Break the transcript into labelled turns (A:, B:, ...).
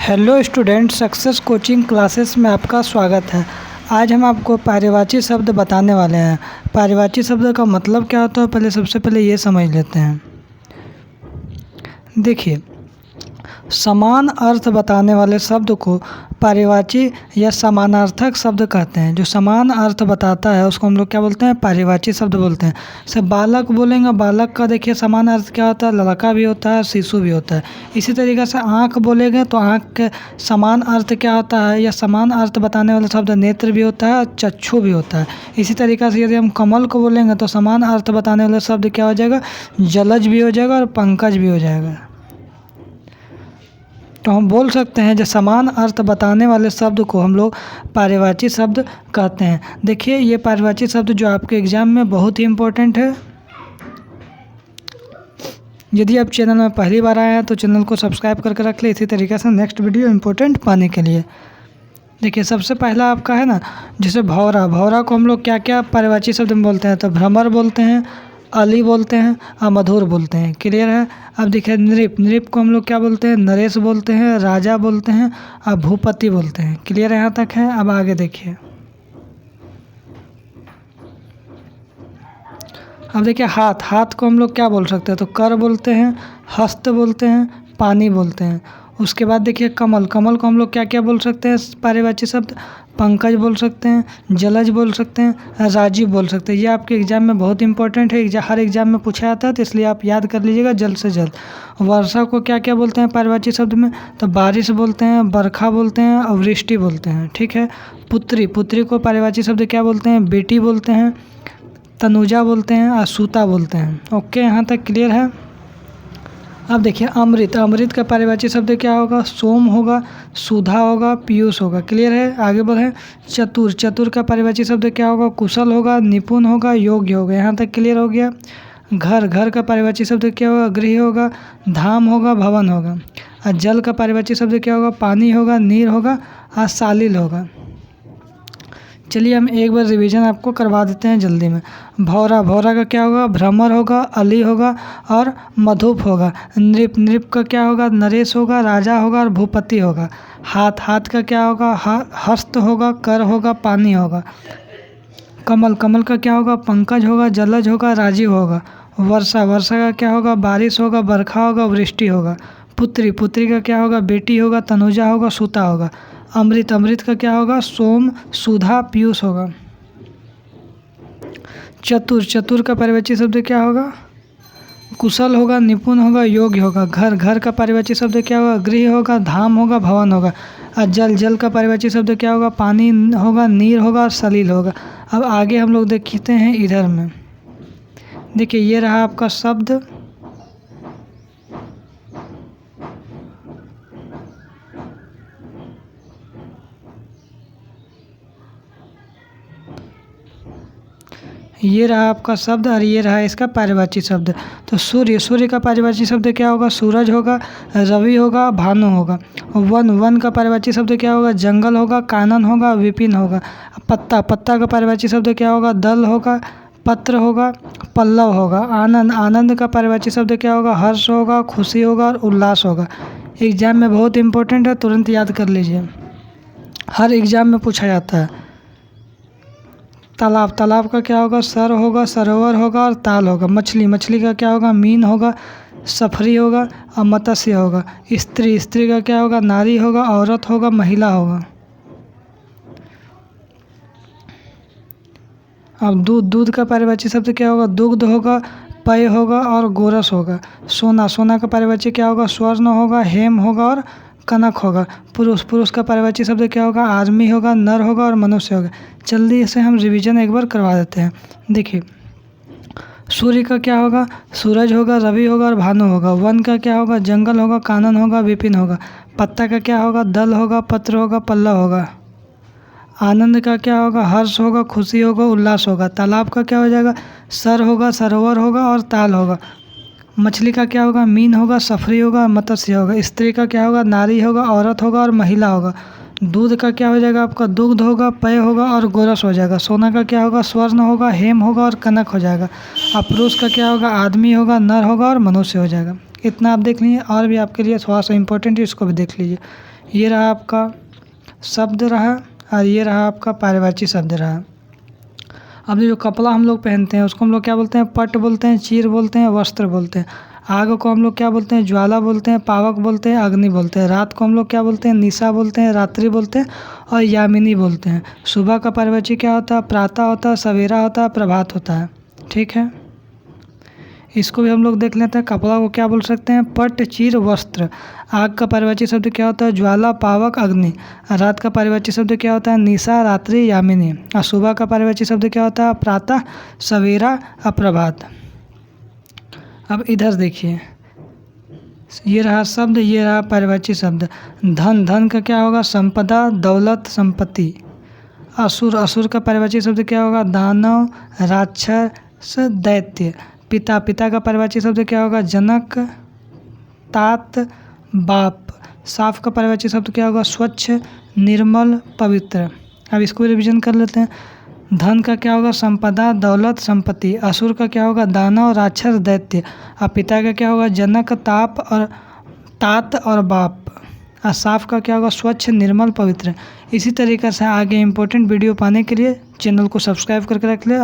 A: Hello student, success coaching classes में आपका स्वागत है। आज हम आपको पर्यायवाची शब्द बताने वाले हैं। पर्यायवाची शब्द का मतलब क्या होता है, सबसे पहले ये समझ लेते हैं। देखिए, समान अर्थ बताने वाले शब्द को पर्यायवाची या समानार्थक शब्द कहते हैं। जो समान अर्थ बताता है उसको हम लोग क्या बोलते हैं, पर्यायवाची शब्द बोलते हैं। जैसे बालक बोलेंगे, बालक का देखिए समान अर्थ क्या होता है, लड़का भी होता है, शिशु भी होता है। इसी तरीके से आँख बोलेंगे तो आँख के समान अर्थ क्या होता है, या समान अर्थ बताने वाला शब्द नेत्र भी होता है और चक्षु भी होता है। इसी तरीके से यदि हम कमल को बोलेंगे तो समान अर्थ बताने वाला शब्द क्या हो जाएगा, जलज भी हो जाएगा और पंकज भी हो जाएगा। तो हम बोल सकते हैं जो समान अर्थ बताने वाले शब्द को हम लोग पर्यायवाची शब्द कहते हैं। देखिए, ये पर्यायवाची शब्द जो आपके एग्जाम में बहुत ही इम्पोर्टेंट है। यदि आप चैनल में पहली बार आए हैं तो चैनल को सब्सक्राइब करके रख ले, इसी तरीके से नेक्स्ट वीडियो इम्पोर्टेंट पाने के लिए। देखिए, सबसे पहला आपका है ना, जैसे भौरा। भौरा को हम लोग क्या क्या पर्यायवाची शब्द में बोलते हैं, तो भ्रमर बोलते हैं, अली बोलते हैं और मधुर बोलते हैं। क्लियर है। अब देखिए, नृप। नृप को हम लोग क्या बोलते हैं, नरेश बोलते हैं, राजा बोलते हैं और भूपति बोलते हैं। क्लियर है, यहाँ तक है। अब आगे देखिए, अब देखिए हाथ। हाथ को हम लोग क्या बोल सकते हैं, तो कर बोलते हैं, हस्त बोलते हैं, पानी बोलते हैं। उसके बाद देखिए कमल। कमल को हम लोग क्या क्या बोल सकते हैं पर्यायवाची शब्द, पंकज बोल सकते हैं, जलज बोल सकते हैं, राजीव बोल सकते हैं। ये आपके एग्जाम में बहुत इंपॉर्टेंट है, हर एग्जाम में पूछा जाता है, तो इसलिए आप याद कर लीजिएगा जल्द से जल्द। वर्षा को क्या क्या बोलते हैं पर्यायवाची शब्द में, तो बारिश बोलते हैं, बरखा बोलते हैं और वृष्टि बोलते हैं। ठीक है। पुत्री। पुत्री को पर्यायवाची शब्द क्या बोलते हैं, बेटी बोलते हैं, तनुजा बोलते हैं और सूता बोलते हैं। ओके, यहाँ तक क्लियर है। अब देखिए अमृत। अमृत का पर्यायवाची शब्द क्या होगा, सोम होगा, सुधा होगा, पीयूष होगा। क्लियर है। आगे बढ़े। चतुर। चतुर का पर्यायवाची शब्द क्या होगा, कुशल होगा, निपुण होगा, योग्य होगा। यहाँ तक क्लियर हो गया। घर। घर का पर्यायवाची शब्द क्या होगा, गृह होगा, धाम होगा, भवन होगा। और जल का पर्यायवाची शब्द क्या होगा, पानी होगा, नीर होगा और सालिल होगा। चलिए हम एक बार रिवीजन आपको करवा देते हैं जल्दी में। भौरा। भौरा का क्या होगा, भ्रमर होगा, अली होगा और मधुप होगा। नृप। नृप का क्या होगा, नरेश होगा, राजा होगा और भूपति होगा। हाथ। हाथ का क्या होगा, हस्त होगा, कर होगा, पानी होगा। कमल। कमल का क्या होगा, पंकज होगा, जलज होगा, राजीव होगा। वर्षा। वर्षा का क्या होगा, बारिश होगा, बरखा होगा, वृष्टि होगा। पुत्री। पुत्री का क्या होगा, बेटी होगा, तनुजा होगा, सूता होगा। अमृत। अमृत का क्या होगा, सोम, सुधा, पीयूष होगा। चतुर। चतुर का पर्यायवाची शब्द क्या होगा, कुशल होगा, निपुण होगा, योग्य होगा। घर। घर का पर्यायवाची शब्द क्या होगा, गृह होगा, धाम होगा, भवन होगा। और जल। जल का पर्यायवाची शब्द क्या होगा, पानी होगा, नीर होगा और सलील होगा। अब आगे हम लोग देखते हैं इधर में। देखिए, ये रहा आपका शब्द। ये रहा आपका शब्द और ये रहा इसका पर्यायवाची शब्द। तो सूर्य। सूर्य का पर्यायवाची शब्द क्या होगा, सूरज होगा, रवि होगा, भानु होगा। वन। वन का पर्यायवाची शब्द क्या होगा, जंगल होगा, कानन होगा, विपिन होगा। पत्ता। पत्ता का पर्यायवाची शब्द क्या होगा, दल होगा, पत्र होगा, पल्लव होगा। आनंद। आनंद का पर्यायवाची शब्द क्या होगा, हर्ष होगा, खुशी होगा और उल्लास होगा। एग्जाम में बहुत इंपॉर्टेंट है, तुरंत याद कर लीजिए, हर एग्जाम में पूछा जाता है। तालाब। तालाब का क्या होगा, सर होगा, सरोवर होगा और ताल होगा। मछली। मछली का क्या होगा, मीन होगा, सफरी होगा और मत्स्य होगा। स्त्री। स्त्री का क्या होगा, नारी होगा, औरत होगा, महिला होगा। अब दूध। दूध का पर्यायवाची शब्द क्या होगा, दुग्ध होगा, पेय होगा और गोरस होगा। सोना। सोना का पर्यायवाची क्या होगा, स्वर्ण होगा, हेम होगा और कनक होगा। पुरुष। पुरुष का पर्यायवाची शब्द क्या होगा, आदमी होगा, नर होगा और मनुष्य होगा। जल्दी से हम रिवीजन एक बार करवा देते हैं। देखिए, सूर्य का क्या होगा, सूरज होगा, रवि होगा और भानु होगा। वन का क्या होगा, जंगल होगा, कानन होगा, विपिन होगा। पत्ता का क्या होगा, दल होगा, पत्र होगा, पल्लव होगा। आनंद का क्या होगा, हर्ष होगा, खुशी होगा, उल्लास होगा। तालाब का क्या हो जाएगा, सर होगा, सरोवर होगा और ताल होगा। मछली का क्या होगा, मीन होगा, सफरी होगा, मत्स्य होगा। स्त्री का क्या होगा, नारी होगा, औरत होगा और महिला होगा। दूध का क्या हो जाएगा आपका, दुग्ध होगा, पेय होगा और गोरस हो जाएगा। सोना का क्या होगा, स्वर्ण होगा, हेम होगा और कनक हो जाएगा। और पुरुष का क्या होगा, आदमी होगा, नर होगा और मनुष्य हो जाएगा। इतना आप देख लीजिए, और भी आपके लिए थोड़ा सा इम्पोर्टेंट है, इसको भी देख लीजिए। ये रहा आपका शब्द रहा और ये रहा आपका पर्यायवाची शब्द रहा। अब जो कपड़ा हम लोग पहनते हैं उसको हम लोग क्या बोलते हैं? पट बोलते हैं, चीर बोलते हैं, वस्त्र बोलते हैं। आग को हम लोग क्या बोलते हैं? ज्वाला बोलते हैं, पावक बोलते हैं, अग्नि बोलते हैं। रात को हम लोग क्या बोलते हैं? निशा बोलते हैं, रात्रि बोलते हैं और यामिनी बोलते हैं। सुबह का पर्यायवाची क्या होता है? प्रातः होता है, सवेरा होता है, प्रभात होता है। ठीक है, इसको भी हम लोग देख लेते हैं। कपड़ा को क्या बोल सकते हैं? पट, चीर, वस्त्र। आग का पर्यायवाची शब्द क्या होता है? ज्वाला, पावक, अग्नि। रात का पर्यायवाची शब्द क्या होता है? निशा, रात्रि, यामिनी। और सुबह का पर्यायवाची शब्द क्या होता है? प्रातः, सवेरा, प्रभात। अब इधर देखिए, ये रहा शब्द, ये रहा पर्यायवाची शब्द। धन, धन का क्या होगा? संपदा, दौलत, संपत्ति। असुर, असुर का पर्यायवाची शब्द क्या होगा? दानव, राक्षस, दैत्य। पिता, पिता का पर्यायवाची शब्द क्या होगा? जनक, तात, बाप। साफ का पर्यायवाची शब्द क्या होगा? स्वच्छ, निर्मल, पवित्र। अब इसको रिवीजन कर लेते हैं। धन का क्या होगा? संपदा, दौलत, संपत्ति। असुर का क्या होगा? दानव, राक्षस, दैत्य। और पिता का क्या होगा? जनक, तात और बाप। और साफ का क्या होगा? स्वच्छ, निर्मल, पवित्र। इसी तरीके से आगे इम्पोर्टेंट वीडियो पाने के लिए चैनल को सब्सक्राइब करके रख ले।